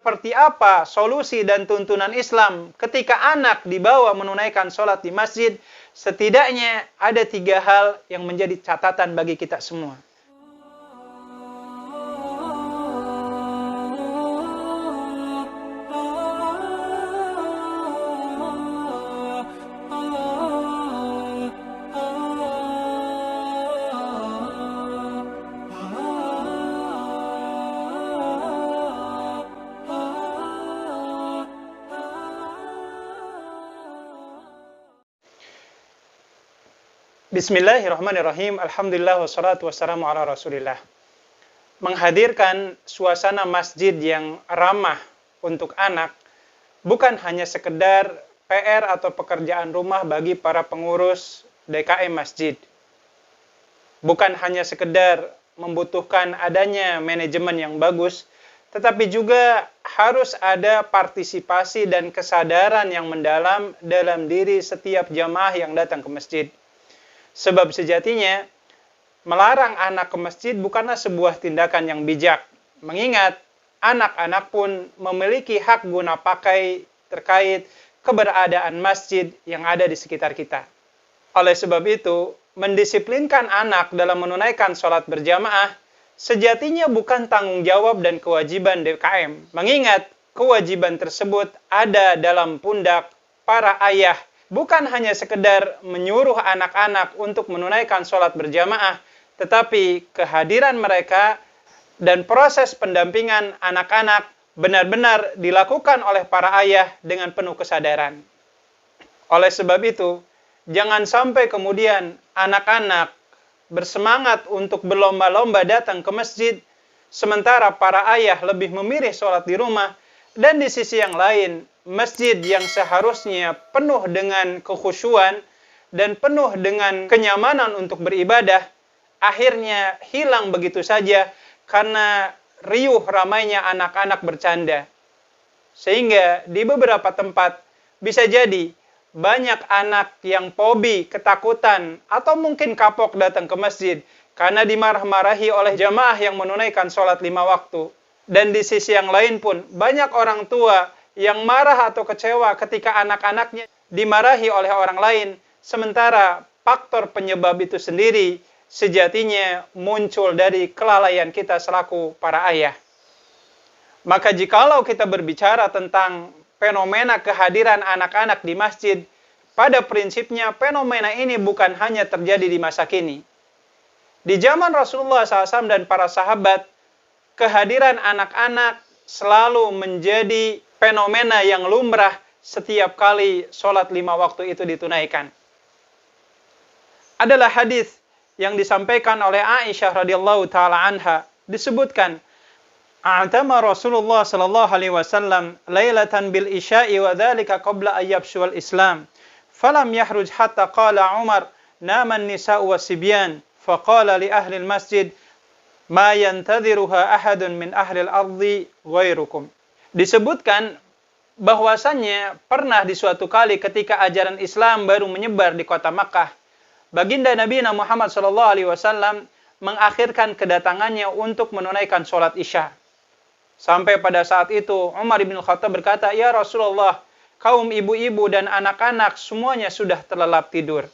seperti apa solusi dan tuntunan Islam ketika anak dibawa menunaikan sholat di masjid, setidaknya ada 3 hal yang menjadi catatan bagi kita semua. Bismillahirrahmanirrahim. Alhamdulillah wassalatu wassalamu ala Rasulillah. Menghadirkan suasana masjid yang ramah untuk anak bukan hanya sekedar PR atau pekerjaan rumah bagi para pengurus DKM masjid. Bukan hanya sekedar membutuhkan adanya manajemen yang bagus, tetapi juga harus ada partisipasi dan kesadaran yang mendalam dalam diri setiap jamaah yang datang ke masjid. Sebab sejatinya, melarang anak ke masjid bukanlah sebuah tindakan yang bijak. Mengingat, anak-anak pun memiliki hak guna pakai terkait keberadaan masjid yang ada di sekitar kita. Oleh sebab itu, mendisiplinkan anak dalam menunaikan sholat berjamaah, sejatinya bukan tanggung jawab dan kewajiban DKM. Mengingat, kewajiban tersebut ada dalam pundak para ayah. Bukan hanya sekedar menyuruh anak-anak untuk menunaikan sholat berjamaah, tetapi kehadiran mereka dan proses pendampingan anak-anak benar-benar dilakukan oleh para ayah dengan penuh kesadaran. Oleh sebab itu, jangan sampai kemudian anak-anak bersemangat untuk berlomba-lomba datang ke masjid, sementara para ayah lebih memilih sholat di rumah, dan di sisi yang lain, masjid yang seharusnya penuh dengan kekhusyuan dan penuh dengan kenyamanan untuk beribadah, akhirnya hilang begitu saja karena riuh ramainya anak-anak bercanda. Sehingga di beberapa tempat bisa jadi banyak anak yang fobi, ketakutan, atau mungkin kapok datang ke masjid karena dimarah-marahi oleh jamaah yang menunaikan sholat 5 waktu. Dan di sisi yang lain pun banyak orang tua yang marah atau kecewa ketika anak-anaknya dimarahi oleh orang lain, sementara faktor penyebab itu sendiri sejatinya muncul dari kelalaian kita selaku para ayah. Maka jikalau kita berbicara tentang fenomena kehadiran anak-anak di masjid, pada prinsipnya fenomena ini bukan hanya terjadi di masa kini. Di zaman Rasulullah SAW dan para sahabat, kehadiran anak-anak selalu menjadi fenomena yang lumrah setiap kali sholat 5 waktu itu ditunaikan. Adalah hadis yang disampaikan oleh Aisyah radhiyallahu taala anha, disebutkan, "A'tama Rasulullah sallallahu alaihi wasallam lailatan bil isya'i wa dzalika qabla ayyabshu al Islam. Falam yahruj hatta qala Umar, nama an-nisa'u was-sibyan, faqala li ahli al-masjid, ma yantadhiruha ahadun min ahli al-ardi ghairukum." Disebutkan bahwasannya pernah di suatu kali ketika ajaran Islam baru menyebar di kota Makkah, baginda Nabi Muhammad SAW mengakhirkan kedatangannya untuk menunaikan sholat Isya. Sampai pada saat itu Umar bin Khattab berkata, "Ya Rasulullah, kaum ibu-ibu dan anak-anak semuanya sudah terlelap tidur."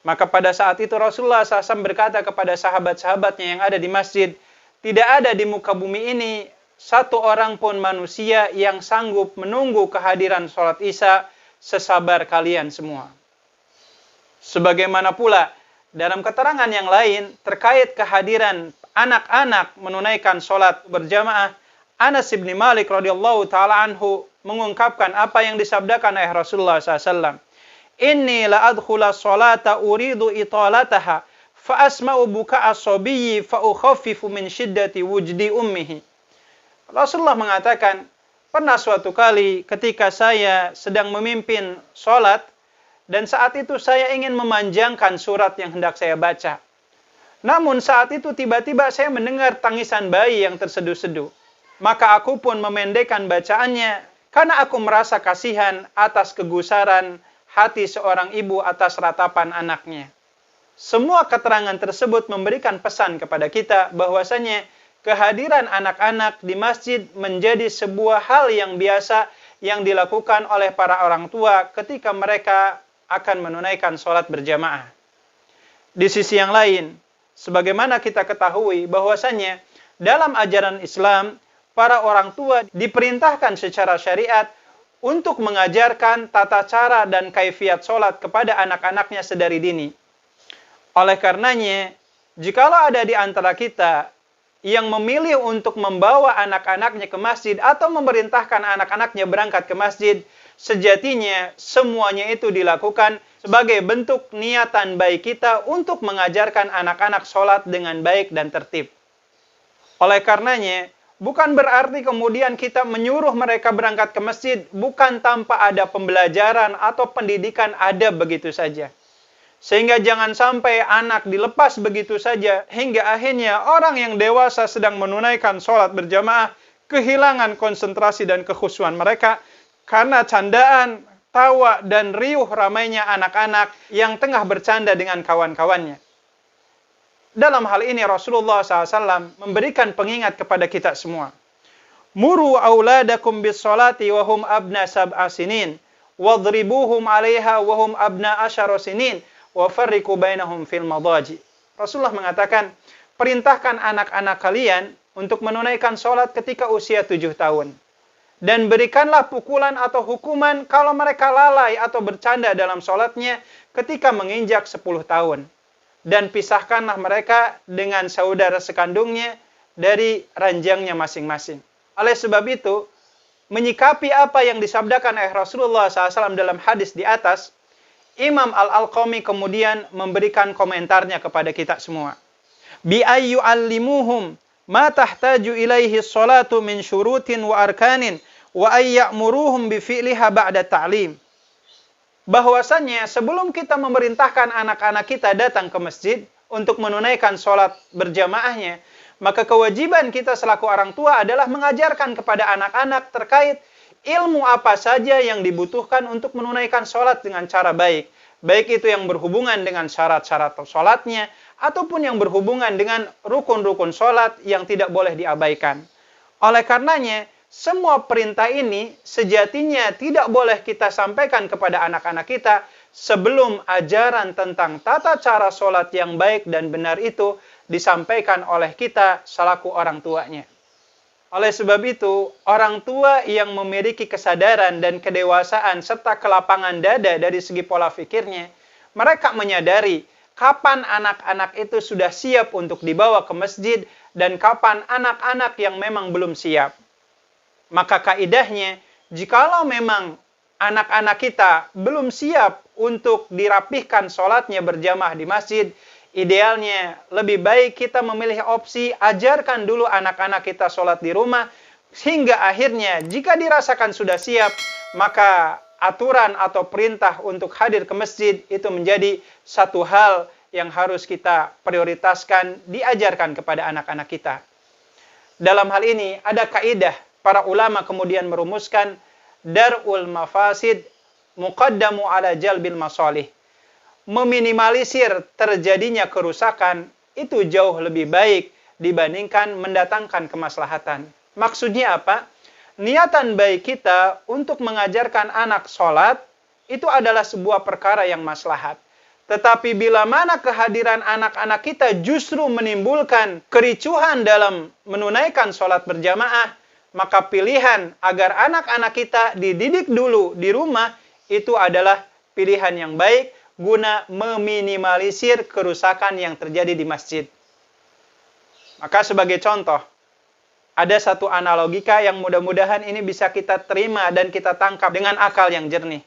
Maka pada saat itu Rasulullah SAW berkata kepada sahabat-sahabatnya yang ada di masjid, "Tidak ada di muka bumi ini satu orang pun manusia yang sanggup menunggu kehadiran sholat Isya sesabar kalian semua." Sebagaimana pula dalam keterangan yang lain terkait kehadiran anak-anak menunaikan sholat berjamaah, Anas bin Malik radhiyallahu taala anhu mengungkapkan apa yang disabdakan oleh Rasulullah SAW. "Inni la adkhula sholata uridu italataha fa asma'u buka'a as-sabiyyi fa ukhaffifu min shiddati wujdi ummihi." Rasulullah mengatakan, pernah suatu kali ketika saya sedang memimpin sholat, dan saat itu saya ingin memanjangkan surat yang hendak saya baca. Namun saat itu tiba-tiba saya mendengar tangisan bayi yang terseduh-seduh. Maka aku pun memendekkan bacaannya, karena aku merasa kasihan atas kegusaran hati seorang ibu atas ratapan anaknya. Semua keterangan tersebut memberikan pesan kepada kita bahwasanya kehadiran anak-anak di masjid menjadi sebuah hal yang biasa yang dilakukan oleh para orang tua ketika mereka akan menunaikan sholat berjamaah. Di sisi yang lain, sebagaimana kita ketahui bahwasannya dalam ajaran Islam, para orang tua diperintahkan secara syariat untuk mengajarkan tata cara dan kaifiat sholat kepada anak-anaknya sedari dini. Oleh karenanya, jikalau ada di antara kita yang memilih untuk membawa anak-anaknya ke masjid atau memerintahkan anak-anaknya berangkat ke masjid, sejatinya semuanya itu dilakukan sebagai bentuk niatan baik kita untuk mengajarkan anak-anak sholat dengan baik dan tertib. Oleh karenanya, bukan berarti kemudian kita menyuruh mereka berangkat ke masjid bukan tanpa ada pembelajaran atau pendidikan adab begitu saja. Sehingga jangan sampai anak dilepas begitu saja hingga akhirnya orang yang dewasa sedang menunaikan sholat berjamaah kehilangan konsentrasi dan kekhusyuan mereka karena candaan, tawa, dan riuh ramainya anak-anak yang tengah bercanda dengan kawan-kawannya. Dalam hal ini Rasulullah SAW memberikan pengingat kepada kita semua. Muru auladakum bis sholati wahum abna sab'a sinin, wadribuhum alaiha wahum abna asyara sinin, wa farriqu bainahum fil madaji. Rasulullah mengatakan, perintahkan anak-anak kalian untuk menunaikan sholat ketika usia 7 tahun. Dan berikanlah pukulan atau hukuman kalau mereka lalai atau bercanda dalam sholatnya ketika menginjak 10 tahun. Dan pisahkanlah mereka dengan saudara sekandungnya dari ranjangnya masing-masing. Oleh sebab itu, menyikapi apa yang disabdakan oleh Rasulullah SAW dalam hadis di atas, Imam Al-Alqami kemudian memberikan komentarnya kepada kita semua. Bi ayyu allimuhum ma tahtaju ilaihi sholatu min syurutin wa arkanin wa ayya'muruhum bi fi'liha ba'da ta'lim. Bahwasannya sebelum kita memerintahkan anak-anak kita datang ke masjid untuk menunaikan sholat berjamaahnya, maka kewajiban kita selaku orang tua adalah mengajarkan kepada anak-anak terkait ilmu apa saja yang dibutuhkan untuk menunaikan sholat dengan cara baik. Baik itu yang berhubungan dengan syarat-syarat sholatnya, ataupun yang berhubungan dengan rukun-rukun sholat yang tidak boleh diabaikan. Oleh karenanya, semua perintah ini sejatinya tidak boleh kita sampaikan kepada anak-anak kita sebelum ajaran tentang tata cara sholat yang baik dan benar itu disampaikan oleh kita selaku orang tuanya. Oleh sebab itu, orang tua yang memiliki kesadaran dan kedewasaan serta kelapangan dada dari segi pola pikirnya, mereka menyadari kapan anak-anak itu sudah siap untuk dibawa ke masjid dan kapan anak-anak yang memang belum siap. Maka kaidahnya, jikalau memang anak-anak kita belum siap untuk dirapihkan sholatnya berjamaah di masjid, idealnya lebih baik kita memilih opsi ajarkan dulu anak-anak kita sholat di rumah, hingga akhirnya jika dirasakan sudah siap, maka aturan atau perintah untuk hadir ke masjid itu menjadi satu hal yang harus kita prioritaskan diajarkan kepada anak-anak kita. Dalam hal ini ada kaidah para ulama kemudian merumuskan dar'ul mafasid muqaddamu ala jalbil masalih. Meminimalisir terjadinya kerusakan itu jauh lebih baik dibandingkan mendatangkan kemaslahatan. Maksudnya apa? Niatan baik kita untuk mengajarkan anak sholat itu adalah sebuah perkara yang maslahat. Tetapi bila mana kehadiran anak-anak kita justru menimbulkan kericuhan dalam menunaikan sholat berjamaah, maka pilihan agar anak-anak kita dididik dulu di rumah itu adalah pilihan yang baik guna meminimalisir kerusakan yang terjadi di masjid. Maka sebagai contoh, ada satu analogika yang mudah-mudahan ini bisa kita terima dan kita tangkap dengan akal yang jernih.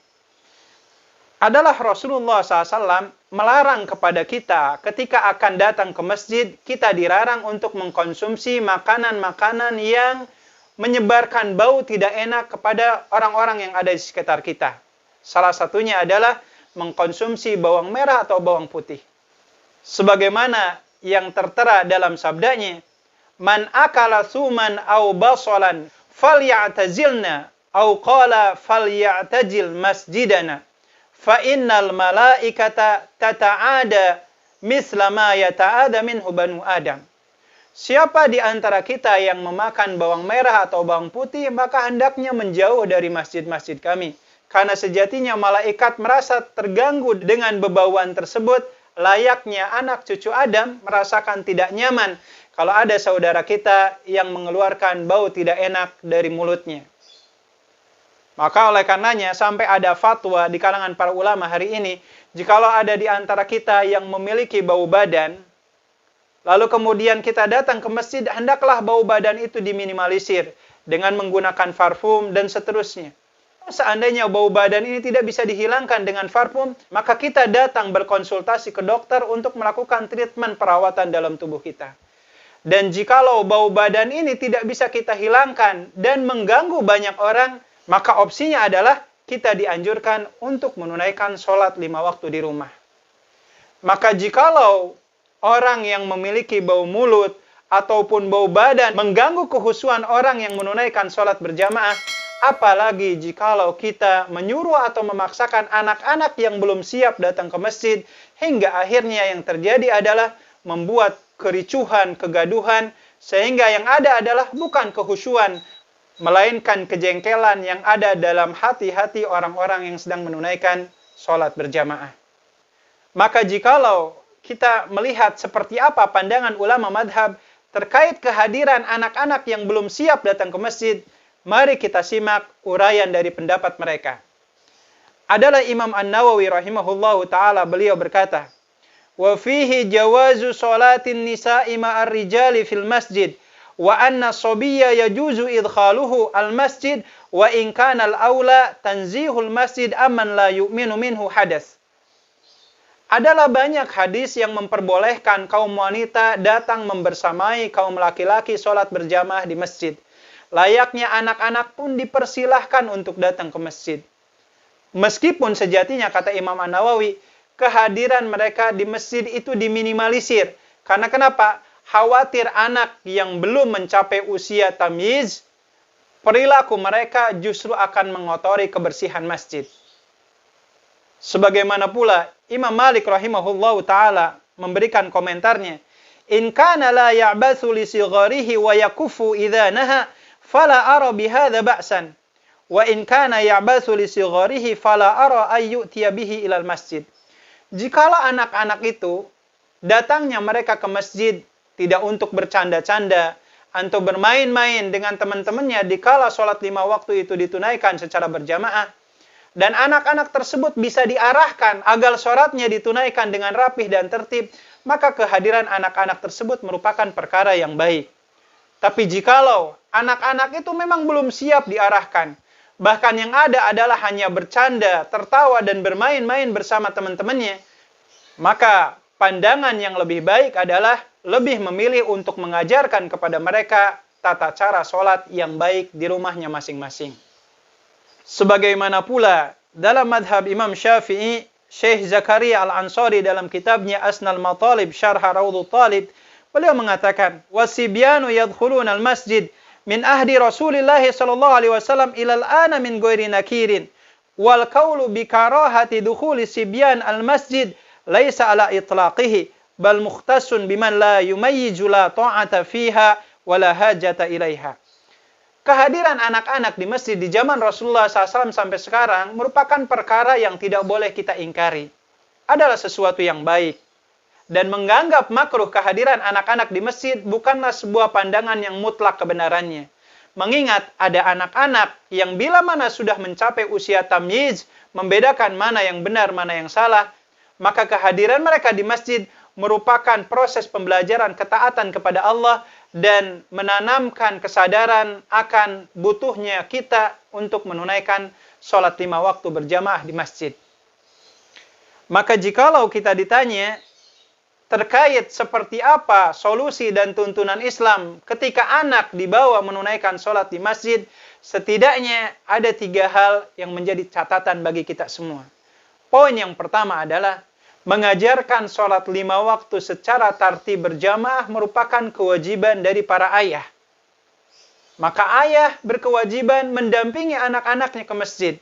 Adalah Rasulullah SAW melarang kepada kita ketika akan datang ke masjid, kita dilarang untuk mengkonsumsi makanan-makanan yang menyebarkan bau tidak enak kepada orang-orang yang ada di sekitar kita. Salah satunya adalah mengkonsumsi bawang merah atau bawang putih. Sebagaimana yang tertera dalam sabdanya, man akala thuman au basalan falyatazilna au qala falyatazil masjidana fa innal malaikata tata'ada misla ma yata'ada minhu banu adam. Siapa di antara kita yang memakan bawang merah atau bawang putih, maka hendaknya menjauh dari masjid-masjid kami. Karena sejatinya malaikat merasa terganggu dengan bebauan tersebut, layaknya anak cucu Adam merasakan tidak nyaman kalau ada saudara kita yang mengeluarkan bau tidak enak dari mulutnya. Maka oleh karenanya sampai ada fatwa di kalangan para ulama hari ini, jikalau ada di antara kita yang memiliki bau badan, lalu kemudian kita datang ke masjid, hendaklah bau badan itu diminimalisir dengan menggunakan parfum dan seterusnya. Seandainya bau badan ini tidak bisa dihilangkan dengan parfum, maka kita datang berkonsultasi ke dokter untuk melakukan treatment perawatan dalam tubuh kita. Dan jikalau bau badan ini tidak bisa kita hilangkan dan mengganggu banyak orang, maka opsinya adalah kita dianjurkan untuk menunaikan sholat 5 waktu di rumah. Maka jikalau orang yang memiliki bau mulut ataupun bau badan mengganggu kekhusyuan orang yang menunaikan sholat berjamaah, apalagi jikalau kita menyuruh atau memaksakan anak-anak yang belum siap datang ke masjid, hingga akhirnya yang terjadi adalah membuat kericuhan, kegaduhan, sehingga yang ada adalah bukan kekhusyuan, melainkan kejengkelan yang ada dalam hati-hati orang-orang yang sedang menunaikan sholat berjamaah. Maka jikalau kita melihat seperti apa pandangan ulama madhab terkait kehadiran anak-anak yang belum siap datang ke masjid, mari kita simak uraian dari pendapat mereka. Adalah Imam An-Nawawi rahimahullahu ta'ala, beliau berkata, wa fihi jawazu sholatin nisa'i ma'ar rijali fil masjid, wa anna sabiyya yajuzu idkhaluhu al-masjid, wa in kana al-awla tanzihul masjid amman la yu'minu minhu hadas. Adalah banyak hadis yang memperbolehkan kaum wanita datang membersamai kaum laki-laki sholat berjamaah di masjid. Layaknya anak-anak pun dipersilahkan untuk datang ke masjid. Meskipun sejatinya, kata Imam An-Nawawi, kehadiran mereka di masjid itu diminimalisir. Karena kenapa? Khawatir anak yang belum mencapai usia tamyiz, perilaku mereka justru akan mengotori kebersihan masjid. Sebagaimana pula Imam Malik rahimahullahu ta'ala memberikan komentarnya, in kana la ya'bathu li sigharihi wa yakufu idza naha fala ara bihadza ba'san, wa in kana ya'bathu li sigharihi fala ara ay yu'tiya bihi ilal masjid. Jikalau anak-anak itu datangnya mereka ke masjid tidak untuk bercanda-canda atau bermain-main dengan teman-temannya dikala sholat 5 waktu itu ditunaikan secara berjamaah, dan anak-anak tersebut bisa diarahkan agar sholatnya ditunaikan dengan rapih dan tertib, maka kehadiran anak-anak tersebut merupakan perkara yang baik. Tapi jikalau anak-anak itu memang belum siap diarahkan, bahkan yang ada adalah hanya bercanda, tertawa, dan bermain-main bersama teman-temannya, maka pandangan yang lebih baik adalah lebih memilih untuk mengajarkan kepada mereka tata cara sholat yang baik di rumahnya masing-masing. Sebagaimana pula dalam madhab Imam Syafi'i, Syekh Zakaria Al-Ansari dalam kitabnya Asnal Matalib Syarh Raudhut Talib, beliau mengatakan, wasibyanu yadkhuluna al-masjid min ahdi Rasulillah sallallahu alaihi wasallam ilal ana min ghairi nakirin wal qawlu bi karahati dukhuli sibyan al-masjid laisa ala itlaqihi bal mukhtasun biman la yumayyizu la ta'ata fiha wala hajata ilaiha. Kehadiran anak-anak di masjid di zaman Rasulullah SAW sampai sekarang merupakan perkara yang tidak boleh kita ingkari. Adalah sesuatu yang baik. Dan menganggap makruh kehadiran anak-anak di masjid bukanlah sebuah pandangan yang mutlak kebenarannya. Mengingat ada anak-anak yang bila mana sudah mencapai usia tamyiz, membedakan mana yang benar, mana yang salah, maka kehadiran mereka di masjid merupakan proses pembelajaran ketaatan kepada Allah dan menanamkan kesadaran akan butuhnya kita untuk menunaikan sholat 5 waktu berjamaah di masjid. Maka jikalau kita ditanya terkait seperti apa solusi dan tuntunan Islam ketika anak dibawa menunaikan sholat di masjid, setidaknya ada 3 hal yang menjadi catatan bagi kita semua. Poin yang pertama adalah mengajarkan sholat 5 waktu secara tartib berjamaah merupakan kewajiban dari para ayah. Maka ayah berkewajiban mendampingi anak-anaknya ke masjid.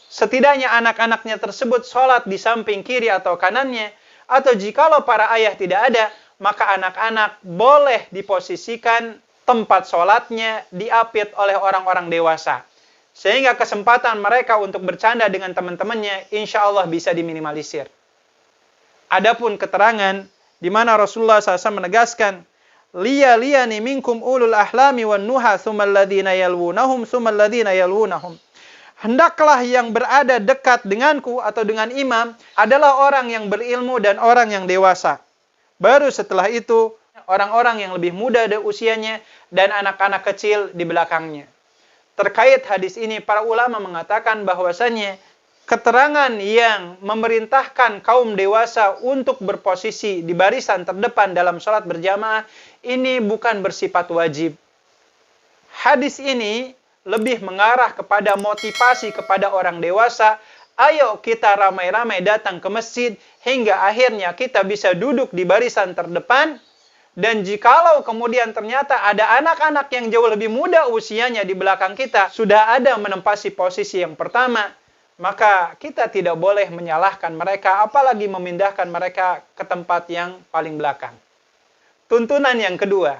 Setidaknya anak-anaknya tersebut sholat di samping kiri atau kanannya, atau jikalau para ayah tidak ada, maka anak-anak boleh diposisikan tempat sholatnya diapit oleh orang-orang dewasa. Sehingga kesempatan mereka untuk bercanda dengan teman-temannya insya Allah bisa diminimalisir. Adapun keterangan di mana Rasulullah SAW menegaskan, liyani minkum ulul ahlami wan nuha tsummal ladzina yalwunahum tsummal ladzina yalwunahum. Hendaklah yang berada dekat denganku atau dengan imam adalah orang yang berilmu dan orang yang dewasa. Baru setelah itu orang-orang yang lebih muda dari usianya dan anak-anak kecil di belakangnya. Terkait hadis ini, para ulama mengatakan bahwasannya keterangan yang memerintahkan kaum dewasa untuk berposisi di barisan terdepan dalam sholat berjamaah ini bukan bersifat wajib. Hadis ini lebih mengarah kepada motivasi kepada orang dewasa. Ayo kita ramai-ramai datang ke masjid hingga akhirnya kita bisa duduk di barisan terdepan. Dan jikalau kemudian ternyata ada anak-anak yang jauh lebih muda usianya di belakang kita, sudah ada menempati posisi yang pertama, maka kita tidak boleh menyalahkan mereka, apalagi memindahkan mereka ke tempat yang paling belakang. Tuntunan yang kedua,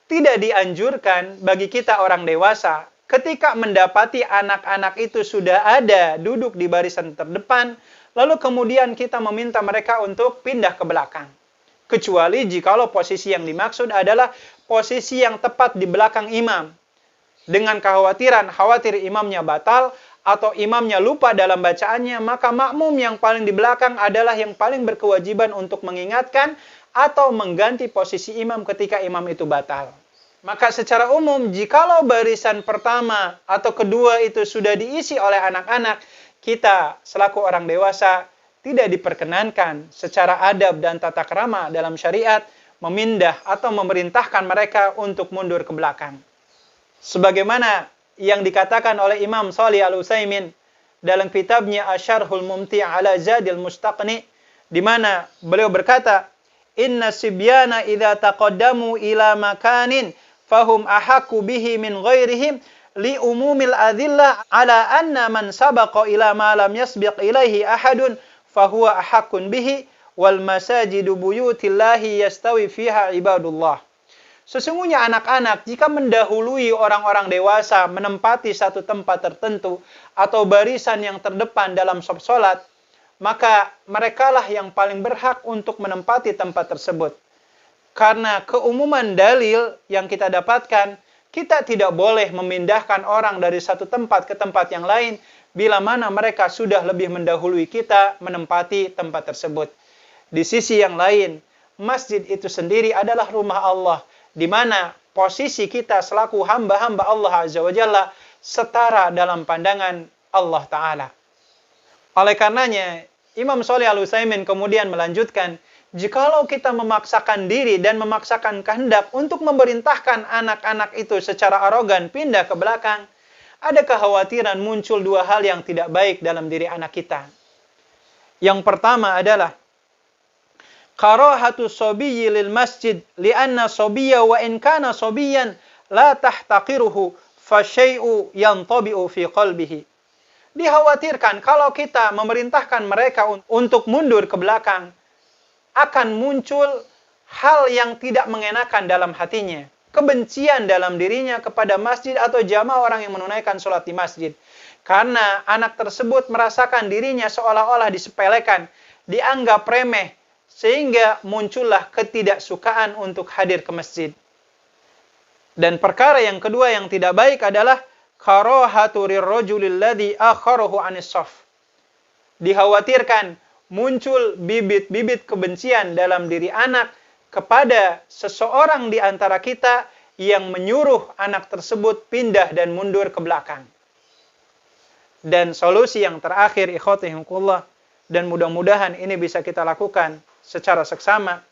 tidak dianjurkan bagi kita orang dewasa, ketika mendapati anak-anak itu sudah ada duduk di barisan terdepan, lalu kemudian kita meminta mereka untuk pindah ke belakang. Kecuali jikalau posisi yang dimaksud adalah posisi yang tepat di belakang imam. Dengan khawatir imamnya batal atau imamnya lupa dalam bacaannya, maka makmum yang paling di belakang adalah yang paling berkewajiban untuk mengingatkan atau mengganti posisi imam ketika imam itu batal. Maka secara umum, jikalau barisan pertama atau kedua itu sudah diisi oleh anak-anak, kita selaku orang dewasa tidak diperkenankan secara adab dan tata krama dalam syariat memindah atau memerintahkan mereka untuk mundur ke belakang. Sebagaimana yang dikatakan oleh Imam Shalih Al-Utsaimin dalam kitabnya Asy-Syarhul Mumti' ala Zadil Mustaqni, di mana beliau berkata, "Inna sibyana idza taqaddamu ila makanin fahum ahaqqu bihi min ghairihim li umumil adillah ala anna man sabaqa ila ma lam yasbiq ilaihi ahadun fahuwa ahaqqun bihi wal masajidu buyutillahi yastawi fiha ibadullah." Sesungguhnya anak-anak jika mendahului orang-orang dewasa menempati satu tempat tertentu atau barisan yang terdepan dalam sholat, maka merekalah yang paling berhak untuk menempati tempat tersebut. Karena keumuman dalil yang kita dapatkan, kita tidak boleh memindahkan orang dari satu tempat ke tempat yang lain bila mana mereka sudah lebih mendahului kita menempati tempat tersebut. Di sisi yang lain, masjid itu sendiri adalah rumah Allah, di mana posisi kita selaku hamba-hamba Allah Azza wa Jalla setara dalam pandangan Allah Ta'ala. Oleh karenanya, Imam Shalih Al-Utsaimin kemudian melanjutkan, jikalau kita memaksakan diri dan memaksakan kehendak untuk memerintahkan anak-anak itu secara arogan pindah ke belakang, ada kekhawatiran muncul dua hal yang tidak baik dalam diri anak kita. Yang pertama adalah karahatu sabiyyi lil masjid li'anna sabiyya wa in kana sabiyyan la tahtaqiruhu fa syai'u yantabi'u fi qalbihi. Dikhawatirkan kalau kita memerintahkan mereka untuk mundur ke belakang, akan muncul hal yang tidak mengenakan dalam hatinya, kebencian dalam dirinya kepada masjid atau jamaah orang yang menunaikan sholat di masjid. Karena anak tersebut merasakan dirinya seolah-olah disepelekan, dianggap remeh, sehingga muncullah ketidaksukaan untuk hadir ke masjid. Dan perkara yang kedua yang tidak baik adalah karahatu rirrajulil ladzi akharahu anis shaf. Dikhawatirkan muncul bibit-bibit kebencian dalam diri anak kepada seseorang di antara kita yang menyuruh anak tersebut pindah dan mundur ke belakang. Dan solusi yang terakhir, ikhwatihimukullah, dan mudah-mudahan ini bisa kita lakukan secara seksama,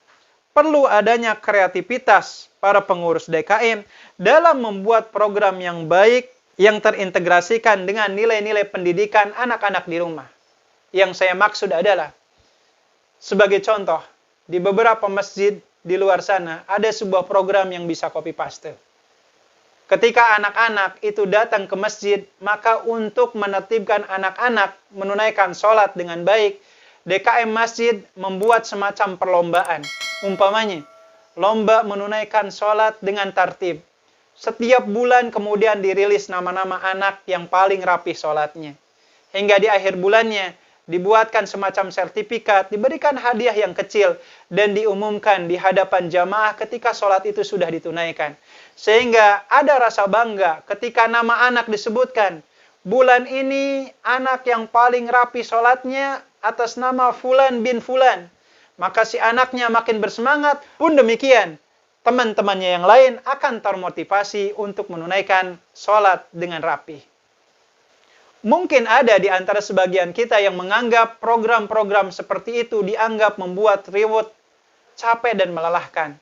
perlu adanya kreativitas para pengurus DKM dalam membuat program yang baik yang terintegrasikan dengan nilai-nilai pendidikan anak-anak di rumah. Yang saya maksud adalah, sebagai contoh, di beberapa masjid di luar sana ada sebuah program yang bisa copy paste. Ketika anak-anak itu datang ke masjid, maka untuk menertibkan anak-anak menunaikan sholat dengan baik, DKM Masjid membuat semacam perlombaan. Umpamanya, lomba menunaikan sholat dengan tertib. Setiap bulan kemudian dirilis nama-nama anak yang paling rapi sholatnya. Hingga di akhir bulannya, dibuatkan semacam sertifikat, diberikan hadiah yang kecil, dan diumumkan di hadapan jamaah ketika sholat itu sudah ditunaikan. Sehingga ada rasa bangga ketika nama anak disebutkan. Bulan ini anak yang paling rapi sholatnya atas nama Fulan bin Fulan. Maka si anaknya makin bersemangat, pun demikian. Teman-temannya yang lain akan termotivasi untuk menunaikan sholat dengan rapi. Mungkin ada di antara sebagian kita yang menganggap program-program seperti itu dianggap membuat reward, capek dan melelahkan.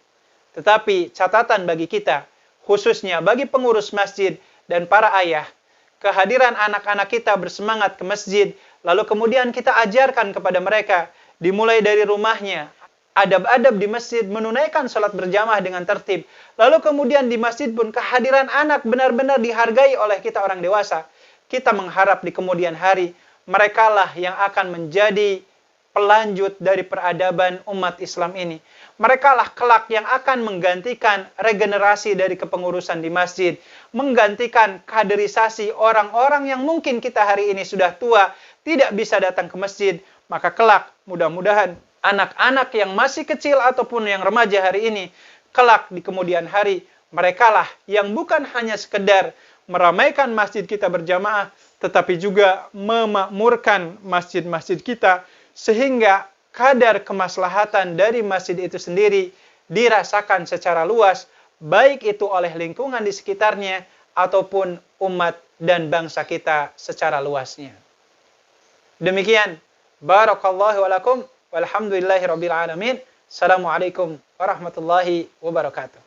Tetapi catatan bagi kita, khususnya bagi pengurus masjid dan para ayah, kehadiran anak-anak kita bersemangat ke masjid, lalu kemudian kita ajarkan kepada mereka, dimulai dari rumahnya, adab-adab di masjid, menunaikan sholat berjamaah dengan tertib. Lalu kemudian di masjid pun kehadiran anak benar-benar dihargai oleh kita orang dewasa. Kita mengharap di kemudian hari, merekalah yang akan menjadi pelanjut dari peradaban umat Islam ini. Merekalah kelak yang akan menggantikan regenerasi dari kepengurusan di masjid, menggantikan kaderisasi orang-orang yang mungkin kita hari ini sudah tua, tidak bisa datang ke masjid. Maka kelak, mudah-mudahan anak-anak yang masih kecil ataupun yang remaja hari ini, kelak di kemudian hari, merekalah yang bukan hanya sekedar meramaikan masjid kita berjamaah, tetapi juga memakmurkan masjid-masjid kita, sehingga kadar kemaslahatan dari masjid itu sendiri dirasakan secara luas, baik itu oleh lingkungan di sekitarnya, ataupun umat dan bangsa kita secara luasnya. Demikian, barakallahu walakum, walhamdulillahi rabbil alamin. Assalamualaikum warahmatullahi wabarakatuh.